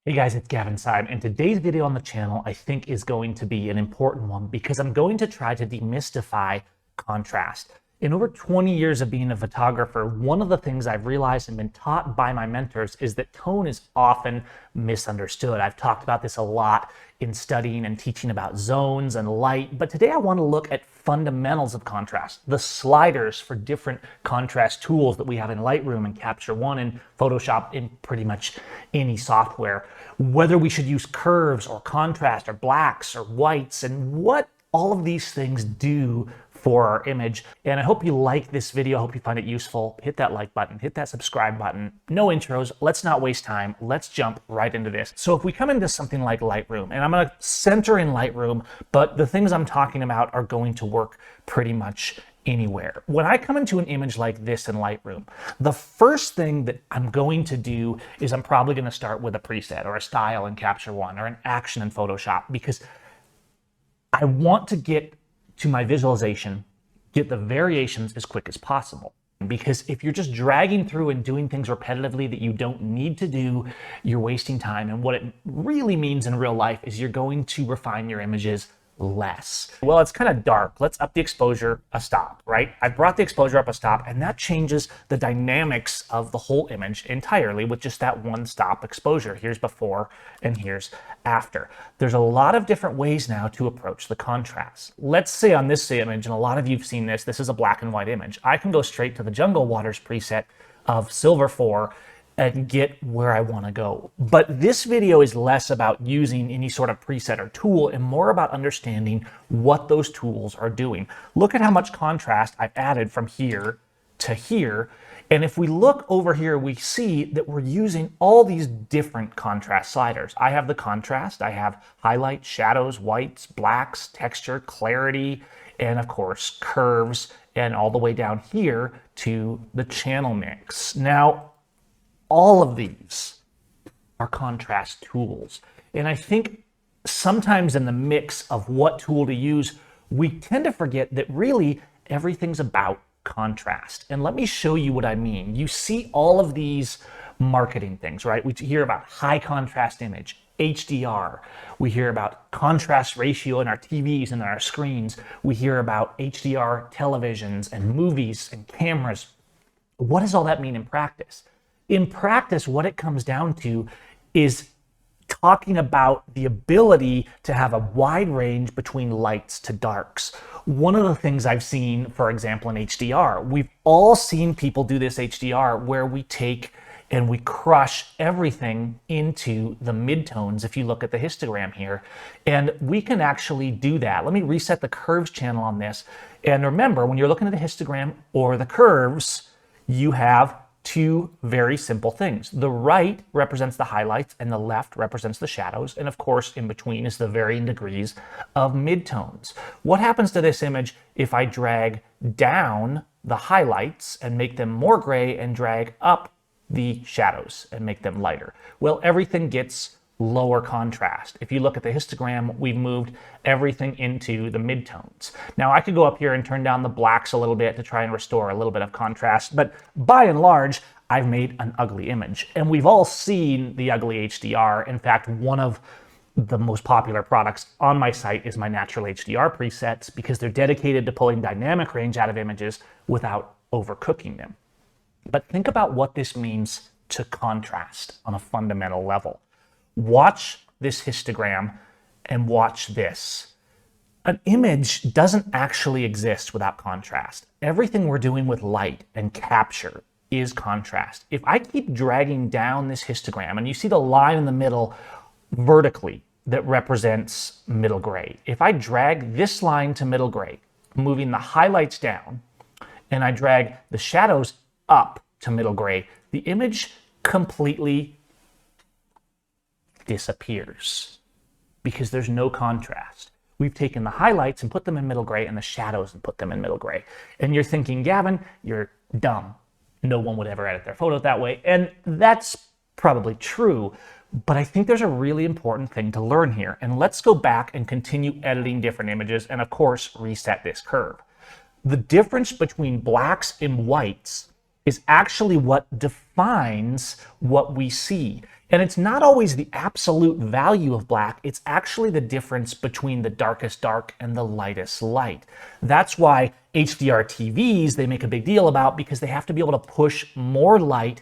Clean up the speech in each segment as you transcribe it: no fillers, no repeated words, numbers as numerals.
Hey guys, it's Seim, and today's video on the channel I think is going to be an important one because I'm going to try to demystify contrast. In over 20 years of being a photographer, one of the things I've realized and been taught by my mentors is that tone is often misunderstood. I've talked about this a lot in studying and teaching about zones and light, but today I want to look at fundamentals of contrast, the sliders for different contrast tools that we have in Lightroom and Capture One and Photoshop, in pretty much any software, whether we should use curves or contrast or blacks or whites, and what all of these things do for our image. And I hope you like this video. I hope you find it useful. Hit that like button, hit that subscribe button. No intros. Let's not waste time. Let's jump right into this. So if we come into something like Lightroom, and I'm going to center in Lightroom, but the things I'm talking about are going to work pretty much anywhere. When I come into an image like this in Lightroom, the first thing that I'm going to do is I'm probably going to start with a preset or a style in Capture One or an action in Photoshop, because I want to get to my visualization, get the variations as quick as possible. Because if you're just dragging through and doing things repetitively that you don't need to do, you're wasting time. And what it really means in real life is you're going to refine your images less. Well, it's kind of dark. Let's up the exposure a stop, right? I brought the exposure up a stop, and that changes the dynamics of the whole image entirely with just that one stop exposure. Here's before and here's after. There's a lot of different ways now to approach the contrast. Let's say on this image, and a lot of you've seen this, this is a black and white image. I can go straight to the Jungle Waters preset of Silver 4 and get where I want to go. But this video is less about using any sort of preset or tool and more about understanding what those tools are doing. Look at how much contrast I've added from here to here. And if we look over here, we see that we're using all these different contrast sliders. I have the contrast, I have highlights, shadows, whites, blacks, texture, clarity, and of course curves, and all the way down here to the channel mix. Now, all of these are contrast tools. And I think sometimes in the mix of what tool to use, we tend to forget that really everything's about contrast. And let me show you what I mean. You see all of these marketing things, right? We hear about high contrast image, HDR. We hear about contrast ratio in our TVs and our screens. We hear about HDR televisions and movies and cameras. What does all that mean in practice? In practice, what it comes down to is talking about the ability to have a wide range between lights to darks. One of the things I've seen, for example, in HDR, we've all seen people do this HDR where we take and we crush everything into the midtones. If you look at the histogram here, and we can actually do that. Let me reset the curves channel on this. And remember, when you're looking at the histogram or the curves, you have two very simple things. The right represents the highlights and the left represents the shadows. And of course, in between is the varying degrees of midtones. What happens to this image if I drag down the highlights and make them more gray and drag up the shadows and make them lighter? Well, everything gets lower contrast. If you look at the histogram, we've moved everything into the midtones. Now I could go up here and turn down the blacks a little bit to try and restore a little bit of contrast, but by and large, I've made an ugly image. And we've all seen the ugly HDR. In fact, one of the most popular products on my site is my natural HDR presets, because they're dedicated to pulling dynamic range out of images without overcooking them. But think about what this means to contrast on a fundamental level. Watch this histogram and watch this. An image doesn't actually exist without contrast. Everything we're doing with light and capture is contrast. If I keep dragging down this histogram, and you see the line in the middle vertically that represents middle gray. If I drag this line to middle gray, moving the highlights down, and I drag the shadows up to middle gray, the image completely disappears because there's no contrast. We've taken the highlights and put them in middle gray and the shadows and put them in middle gray. And you're thinking, Gavin, you're dumb. No one would ever edit their photo that way. And that's probably true, but I think there's a really important thing to learn here. And let's go back and continue editing different images and of course, reset this curve. The difference between blacks and whites is actually what defines what we see. And it's not always the absolute value of black, it's actually the difference between the darkest dark and the lightest light. That's why HDR TVs, they make a big deal about, because they have to be able to push more light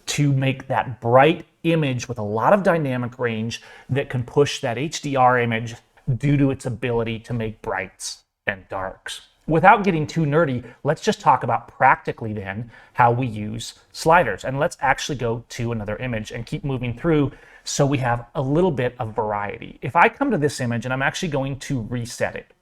to make that bright image with a lot of dynamic range that can push that HDR image due to its ability to make brights and darks. Without getting too nerdy, let's just talk about practically then how we use sliders. And let's actually go to another image and keep moving through so we have a little bit of variety. If I come to this image and I'm actually going to reset it,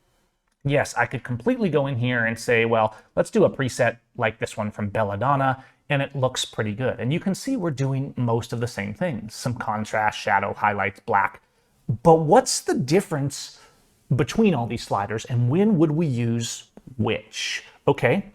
yes, I could completely go in here and say, well, let's do a preset like this one from Belladonna, and it looks pretty good. And you can see we're doing most of the same things, some contrast, shadow, highlights, black. But what's the difference between all these sliders, and when would we use which? Okay,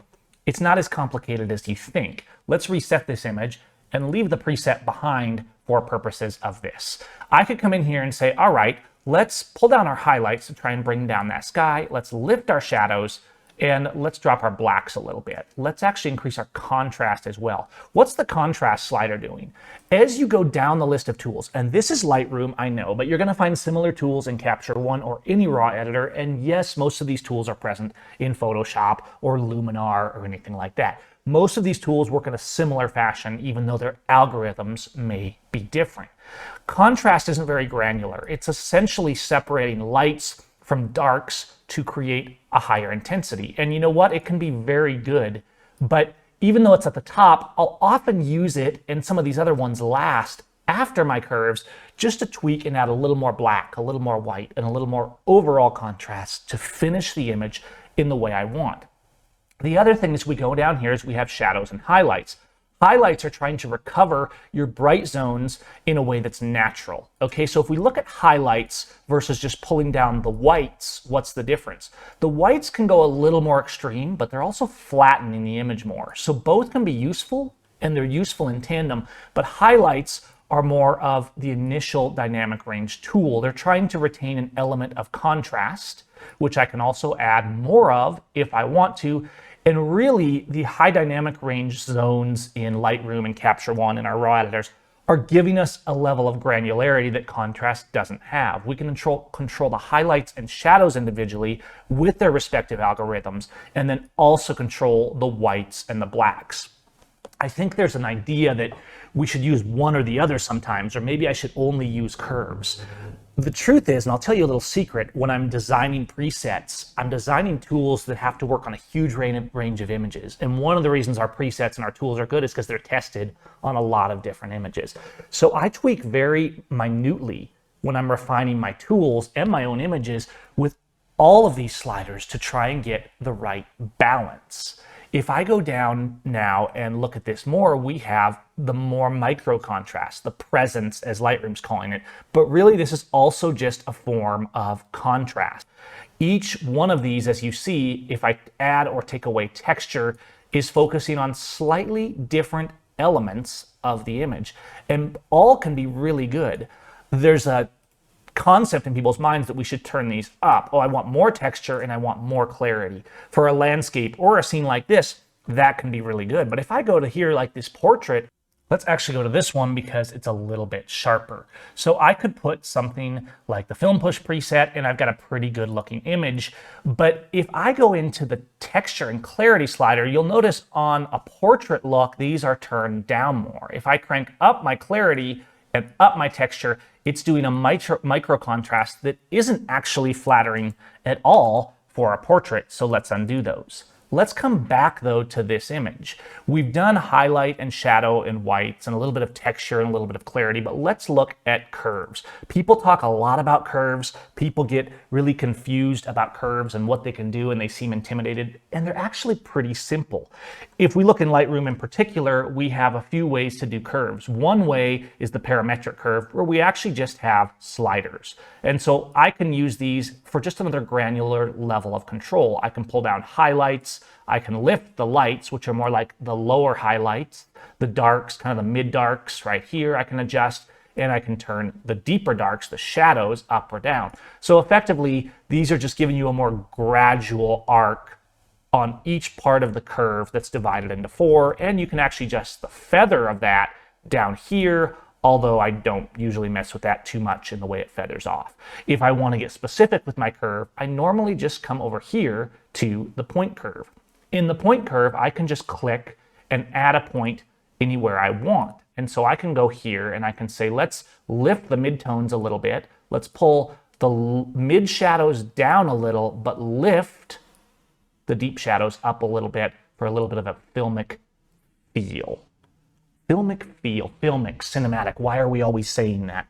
it's not as complicated as you think. Let's reset this image and leave the preset behind for purposes of this. I could come in here and say, all right, let's pull down our highlights to try and bring down that sky. Let's lift our shadows and let's drop our blacks a little bit. Let's actually increase our contrast as well. What's the contrast slider doing? As you go down the list of tools, and this is Lightroom, I know, but you're gonna find similar tools in Capture One or any RAW editor, and yes, most of these tools are present in Photoshop or Luminar or anything like that. Most of these tools work in a similar fashion, even though their algorithms may be different. Contrast isn't very granular. It's essentially separating lights from darks to create a higher intensity. And you know what? It can be very good, but even though it's at the top, I'll often use it, and some of these other ones last after my curves, just to tweak and add a little more black, a little more white, and a little more overall contrast to finish the image in the way I want. The other thing as we go down here is we have shadows and highlights. Highlights are trying to recover your bright zones in a way that's natural. Okay, so if we look at highlights versus just pulling down the whites, what's the difference? The whites can go a little more extreme, but they're also flattening the image more. So both can be useful, and they're useful in tandem, but highlights are more of the initial dynamic range tool. They're trying to retain an element of contrast, which I can also add more of if I want to. And really, the high dynamic range zones in Lightroom and Capture One and our RAW editors are giving us a level of granularity that contrast doesn't have. We can control the highlights and shadows individually with their respective algorithms, and then also control the whites and the blacks. I think there's an idea that we should use one or the other sometimes, or maybe I should only use curves. The truth is, and I'll tell you a little secret, when I'm designing presets, I'm designing tools that have to work on a huge range of images. And one of the reasons our presets and our tools are good is because they're tested on a lot of different images. So I tweak very minutely when I'm refining my tools and my own images with all of these sliders to try and get the right balance. If I go down now and look at this more, we have the more micro contrast, the presence as Lightroom's calling it, but really this is also just a form of contrast. Each one of these, as you see, if I add or take away texture, is focusing on slightly different elements of the image, and all can be really good. There's a concept in people's minds that we should turn these up. Oh, I want more texture and I want more clarity. For a landscape or a scene like this, that can be really good. But if I go to here like this portrait, let's actually go to this one because it's a little bit sharper. So I could put something like the film push preset and I've got a pretty good looking image. But if I go into the texture and clarity slider, you'll notice on a portrait look, these are turned down more. If I crank up my clarity and up my texture, it's doing a micro contrast that isn't actually flattering at all for a portrait. So let's undo those. Let's come back though to this image. We've done highlight and shadow and whites and a little bit of texture and a little bit of clarity, but let's look at curves. People talk a lot about curves. People get really confused about curves and what they can do, and they seem intimidated, and they're actually pretty simple. If we look in Lightroom in particular, we have a few ways to do curves. One way is the parametric curve, where we actually just have sliders. And so I can use these for just another granular level of control. I can pull down highlights, I can lift the lights, which are more like the lower highlights, the darks, kind of the mid darks right here, I can adjust, and I can turn the deeper darks, the shadows, up or down. So effectively, these are just giving you a more gradual arc on each part of the curve that's divided into 4, and you can actually adjust the feather of that down here, although I don't usually mess with that too much in the way it feathers off. If I want to get specific with my curve, I normally just come over here to the point curve. In the point curve, I can just click and add a point anywhere I want. And so I can go here and I can say, let's lift the midtones a little bit. Let's pull the mid shadows down a little, but lift the deep shadows up a little bit for a little bit of a filmic feel. Filmic feel, filmic, cinematic. Why are we always saying that?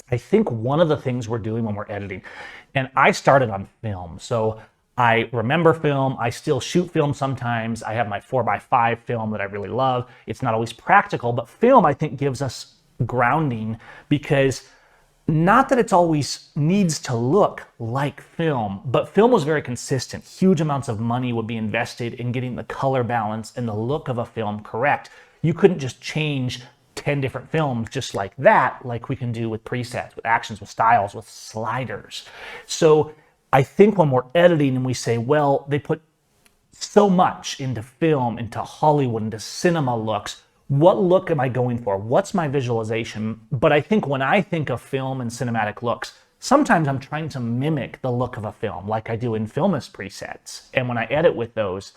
I think one of the things we're doing when we're editing, and I started on film, so I remember film, I still shoot film sometimes. I have my 4x5 film that I really love. It's not always practical, but film I think gives us grounding because not that it's always needs to look like film, but film was very consistent. Huge amounts of money would be invested in getting the color balance and the look of a film correct. You couldn't just change 10 different films just like that, like we can do with presets, with actions, with styles, with sliders. So I think when we're editing and we say, well, they put so much into film, into Hollywood, into cinema looks, what look am I going for? What's my visualization? But I think when I think of film and cinematic looks, sometimes I'm trying to mimic the look of a film like I do in Filmist presets. And when I edit with those,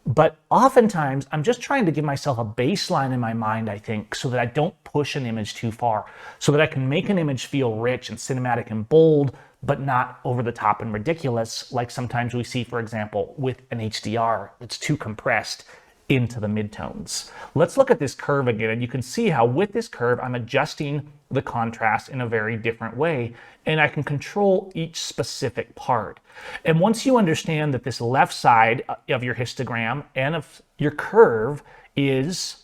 but oftentimes I'm just trying to give myself a baseline in my mind, I think, so that I don't push an image too far, so that I can make an image feel rich and cinematic and bold, but not over the top and ridiculous, like sometimes we see, for example, with an HDR that's too compressed into the midtones. Let's look at this curve again, and you can see how with this curve, I'm adjusting the contrast in a very different way, and I can control each specific part. And once you understand that this left side of your histogram and of your curve is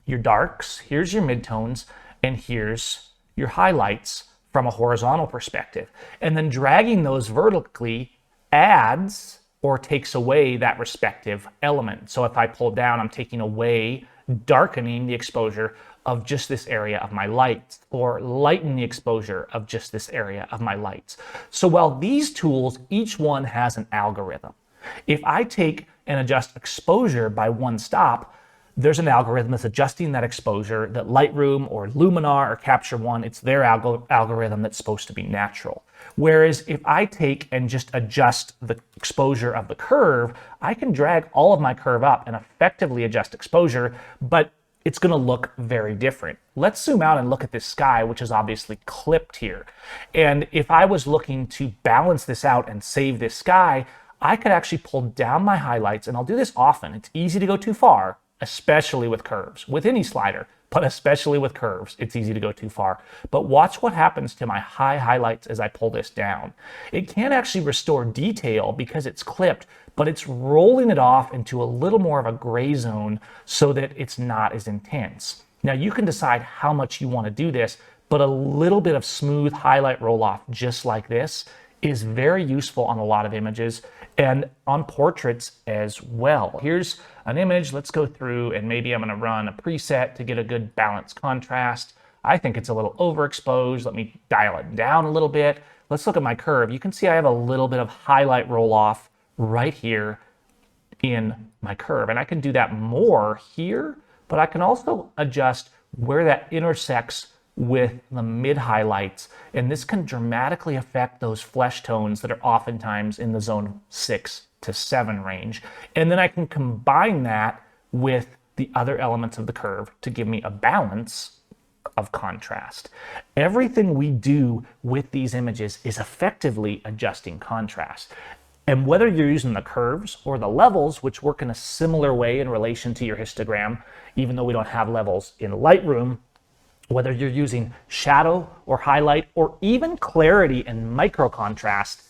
your darks, here's your midtones, and here's your highlights from a horizontal perspective. And then dragging those vertically adds or takes away that respective element. So if I pull down, I'm taking away, darkening the exposure of just this area of my lights, or lighten the exposure of just this area of my lights. So while these tools, each one has an algorithm. If I take and adjust exposure by one stop, there's an algorithm that's adjusting that exposure, that Lightroom or Luminar or Capture One, it's their algorithm that's supposed to be natural. Whereas if I take and just adjust the exposure of the curve, I can drag all of my curve up and effectively adjust exposure, but it's going to look very different. Let's zoom out and look at this sky, which is obviously clipped here. And if I was looking to balance this out and save this sky, I could actually pull down my highlights, and I'll do this often. It's easy to go too far, especially with curves, with any slider, but especially with curves, it's easy to go too far. But watch what happens to my high highlights as I pull this down. It can actually restore detail because it's clipped, but it's rolling it off into a little more of a gray zone so that it's not as intense. Now you can decide how much you want to do this, but a little bit of smooth highlight roll off just like this is very useful on a lot of images and on portraits as well. Here's an image. Let's go through and maybe I'm going to run a preset to get a good balanced contrast. I think it's a little overexposed. Let me dial it down a little bit. Let's look at my curve. You can see I have a little bit of highlight roll off right here in my curve. And I can do that more here, but I can also adjust where that intersects with the mid highlights, and this can dramatically affect those flesh tones that are oftentimes in the zone 6 to 7 range. And then I can combine that with the other elements of the curve to give me a balance of contrast. Everything we do with these images is effectively adjusting contrast. And whether you're using the curves or the levels, which work in a similar way in relation to your histogram, even though we don't have levels in Lightroom, whether you're using shadow or highlight or even clarity and micro contrast,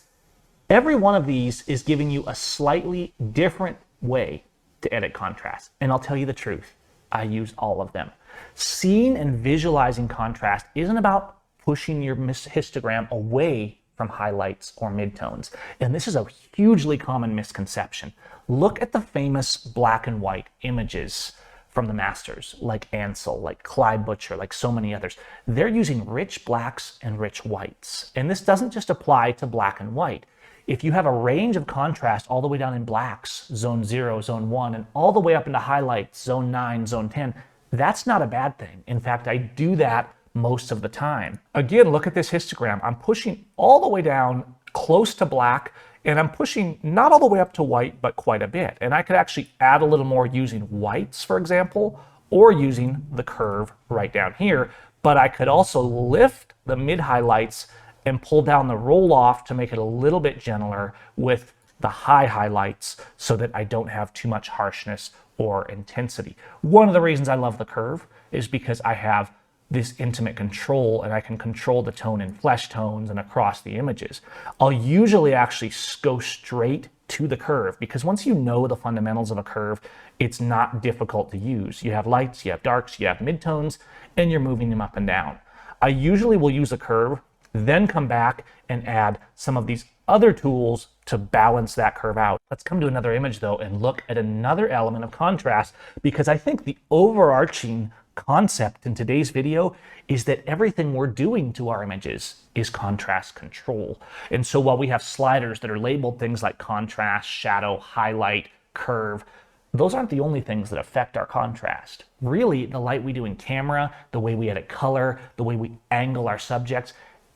every one of these is giving you a slightly different way to edit contrast. And I'll tell you the truth, I use all of them. Seeing and visualizing contrast isn't about pushing your histogram away from highlights or midtones. And this is a hugely common misconception. Look at the famous black and white images from the masters, like Ansel, like Clyde Butcher, like so many others. They're using rich blacks and rich whites. And this doesn't just apply to black and white. if you have a range of contrast all the way down in blacks, zone 0, zone 1, and all the way up into highlights, zone 9, zone 10, that's not a bad thing. In fact, I do that most of the time. Again, look at this histogram. I'm pushing all the way down close to black, and I'm pushing not all the way up to white, but quite a bit. And I could actually add a little more using whites, for example, or using the curve right down here. But I could also lift the mid highlights and pull down the roll off to make it a little bit gentler with the high highlights so that I don't have too much harshness or intensity. One of the reasons I love the curve is because I have this intimate control, and I can control the tone in flesh tones and across the images. I'll usually actually go straight to the curve because once you know the fundamentals of a curve, it's not difficult to use. You have lights, you have darks, you have midtones, and you're moving them up and down. I usually will use a curve, then come back and add some of these other tools to balance that curve out. Let's come to another image though and look at another element of contrast, because I think the overarching concept in today's video is that everything we're doing to our images is contrast control. And so while we have sliders that are labeled things like contrast, shadow, highlight, curve, those aren't the only things that affect our contrast. Really, the light we do in camera, the way we edit color, the way we angle our subjects,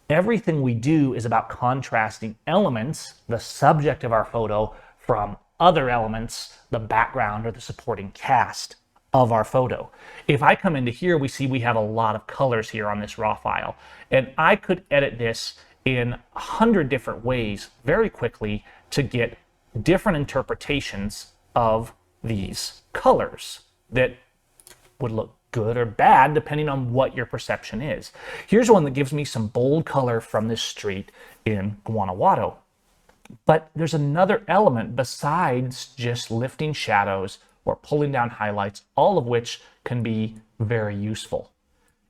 everything we do is about contrasting elements, the subject of our photo, from other elements, the background or the supporting cast of our photo. If I come into here, we see we have a lot of colors here on this raw file, and I could edit this in 100 different ways very quickly to get different interpretations of these colors that would look good or bad depending on what your perception is. Here's one that gives me some bold color from this street in Guanajuato. But there's another element besides just lifting shadows or pulling down highlights, all of which can be very useful.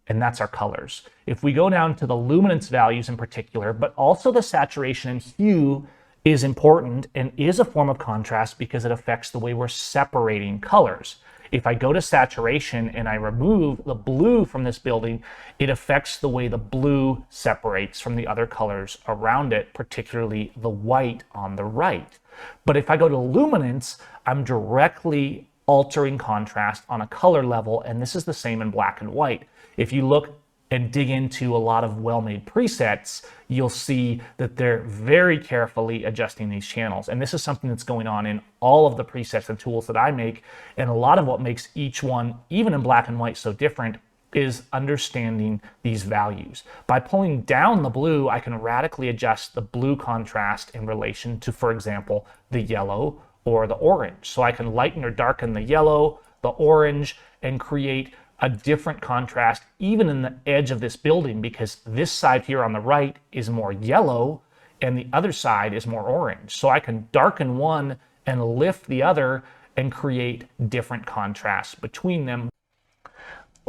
And that's our colors. If we go down to the luminance values in particular, but also the saturation and hue is important and is a form of contrast because it affects the way we're separating colors. If I go to saturation and I remove the blue from this building, it affects the way the blue separates from the other colors around it, particularly the white on the right. But if I go to luminance, I'm directly altering contrast on a color level, and this is the same in black and white. If you look and dig into a lot of well-made presets, you'll see that they're very carefully adjusting these channels. And this is something that's going on in all of the presets and tools that I make. And a lot of what makes each one, even in black and white, so different is understanding these values. By pulling down the blue, I can radically adjust the blue contrast in relation to, for example, the yellow or the orange. So I can lighten or darken the yellow, the orange, and create a different contrast even in the edge of this building, because this side here on the right is more yellow and the other side is more orange. So I can darken one and lift the other and create different contrasts between them.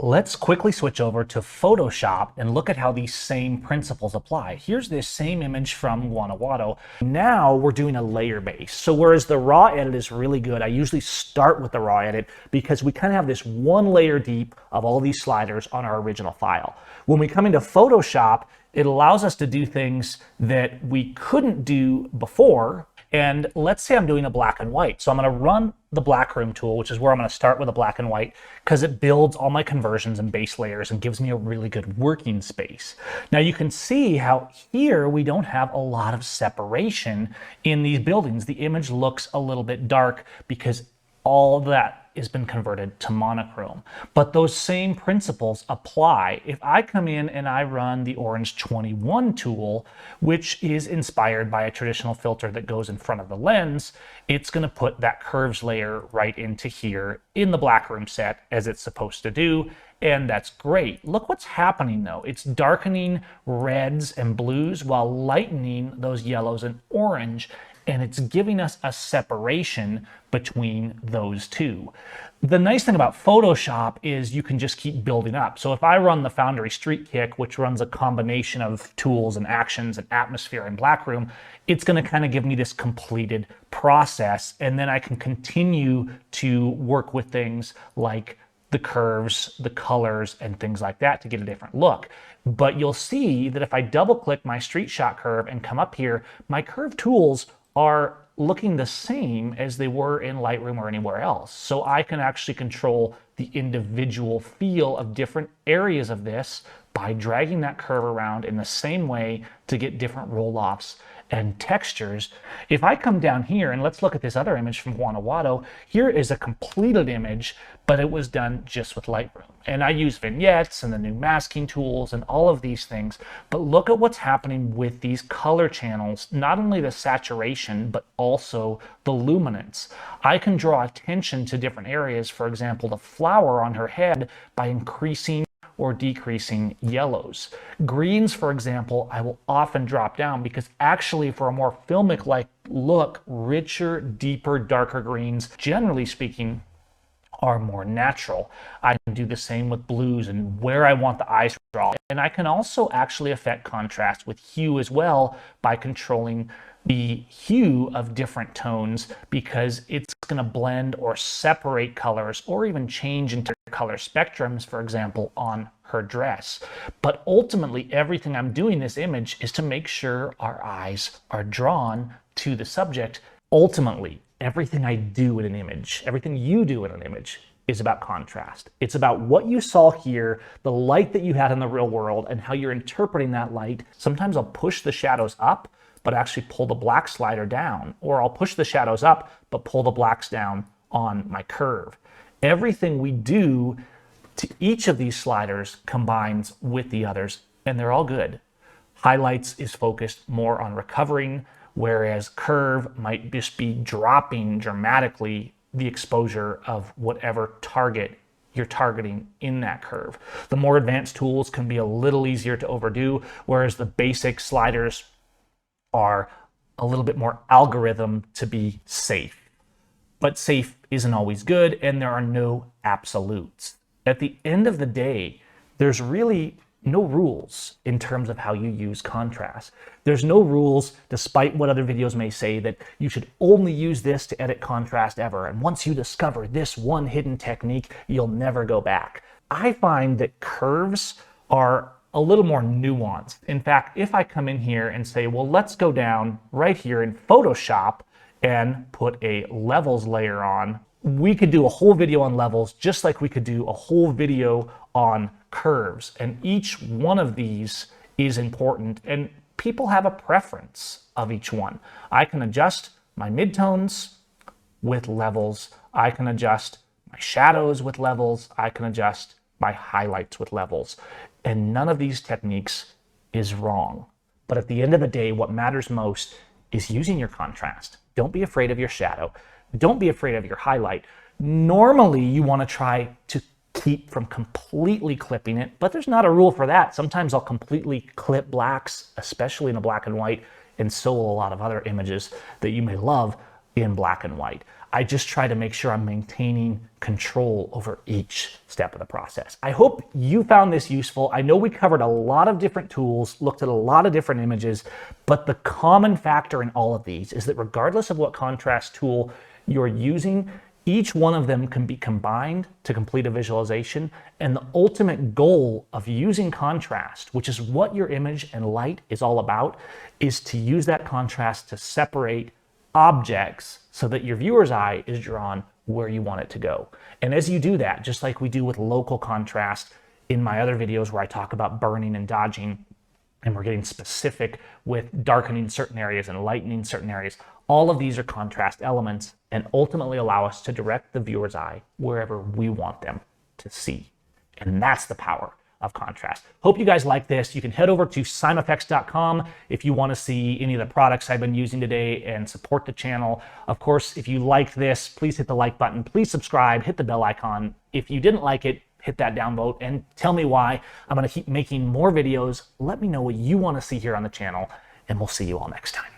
Let's quickly switch over to Photoshop and look at how these same principles apply. Here's this same image from Guanajuato. Now we're doing a layer base. So whereas the raw edit is really good, I usually start with the raw edit because we kind of have this one layer deep of all these sliders on our original file. When we come into Photoshop, it allows us to do things that we couldn't do before. And let's say I'm doing a black and white. So I'm going to run the black room tool, which is where I'm going to start with a black and white, because it builds all my conversions and base layers and gives me a really good working space. Now you can see how here we don't have a lot of separation in these buildings. The image looks a little bit dark because all that has been converted to monochrome. But those same principles apply. If I come in and I run the Orange 21 tool, which is inspired by a traditional filter that goes in front of the lens, it's going to put that curves layer right into here in the black room set as it's supposed to do. And that's great. Look what's happening though. It's darkening reds and blues while lightening those yellows and orange. And it's giving us a separation between those two. The nice thing about Photoshop is you can just keep building up. So if I run the Foundry Street Kick, which runs a combination of tools and actions and atmosphere and blackroom, it's going to kind of give me this completed process. And then I can continue to work with things like the curves, the colors, and things like that to get a different look. But you'll see that if I double click my street shot curve and come up here, my curve tools are looking the same as they were in Lightroom or anywhere else. So I can actually control the individual feel of different areas of this by dragging that curve around in the same way to get different roll-offs and textures. If I come down here and let's look at this other image from Guanajuato, here is a completed image, but it was done just with Lightroom. And I use vignettes and the new masking tools and all of these things. But look at what's happening with these color channels, not only the saturation, but also the luminance. I can draw attention to different areas, for example, the flower on her head, by increasing or decreasing yellows. Greens, for example, I will often drop down because actually for a more filmic-like look, richer, deeper, darker greens, generally speaking, are more natural. I can do the same with blues and where I want the eyes to draw. And I can also actually affect contrast with hue as well by controlling the hue of different tones, because it's going to blend or separate colors or even change into color spectrums, for example, on her dress. But ultimately, everything I'm doing in this image is to make sure our eyes are drawn to the subject. Ultimately, everything I do in an image, everything you do in an image, is about contrast. It's about what you saw here, the light that you had in the real world, and how you're interpreting that light. Sometimes I'll push the shadows up, but actually pull the black slider down, or I'll push the shadows up, but pull the blacks down on my curve. Everything we do to each of these sliders combines with the others, and they're all good. Highlights is focused more on recovering, whereas curve might just be dropping dramatically the exposure of whatever target you're targeting in that curve. The more advanced tools can be a little easier to overdo, whereas the basic sliders are a little bit more algorithm to be safe. But safe isn't always good, and there are no absolutes. At the end of the day, there's really no rules in terms of how you use contrast. There's no rules, despite what other videos may say, that you should only use this to edit contrast ever. And once you discover this one hidden technique, you'll never go back. I find that curves are a little more nuanced. In fact, if I come in here and say, well, let's go down right here in Photoshop and put a levels layer on, we could do a whole video on levels, just like we could do a whole video on curves. And each one of these is important, and people have a preference of each one. I can adjust my midtones with levels. I can adjust my shadows with levels. I can adjust my highlights with levels. And none of these techniques is wrong. But at the end of the day, what matters most is using your contrast. Don't be afraid of your shadow. Don't be afraid of your highlight. Normally, you want to try to keep from completely clipping it, but there's not a rule for that. Sometimes I'll completely clip blacks, especially in a black and white, and so will a lot of other images that you may love in black and white. I just try to make sure I'm maintaining control over each step of the process. I hope you found this useful. I know we covered a lot of different tools, looked at a lot of different images, but the common factor in all of these is that regardless of what contrast tool you're using, each one of them can be combined to complete a visualization. And the ultimate goal of using contrast, which is what your image and light is all about, is to use that contrast to separate objects so that your viewer's eye is drawn where you want it to go. And as you do that, just like we do with local contrast in my other videos where I talk about burning and dodging, and we're getting specific with darkening certain areas and lightening certain areas, all of these are contrast elements and ultimately allow us to direct the viewer's eye wherever we want them to see. And that's the power of contrast. Hope you guys like this. You can head over to seimeffects.com if you want to see any of the products I've been using today and support the channel. Of course, if you liked this, please hit the like button, please subscribe, hit the bell icon. If you didn't like it, hit that downvote and tell me why. I'm going to keep making more videos. Let me know what you want to see here on the channel, and we'll see you all next time.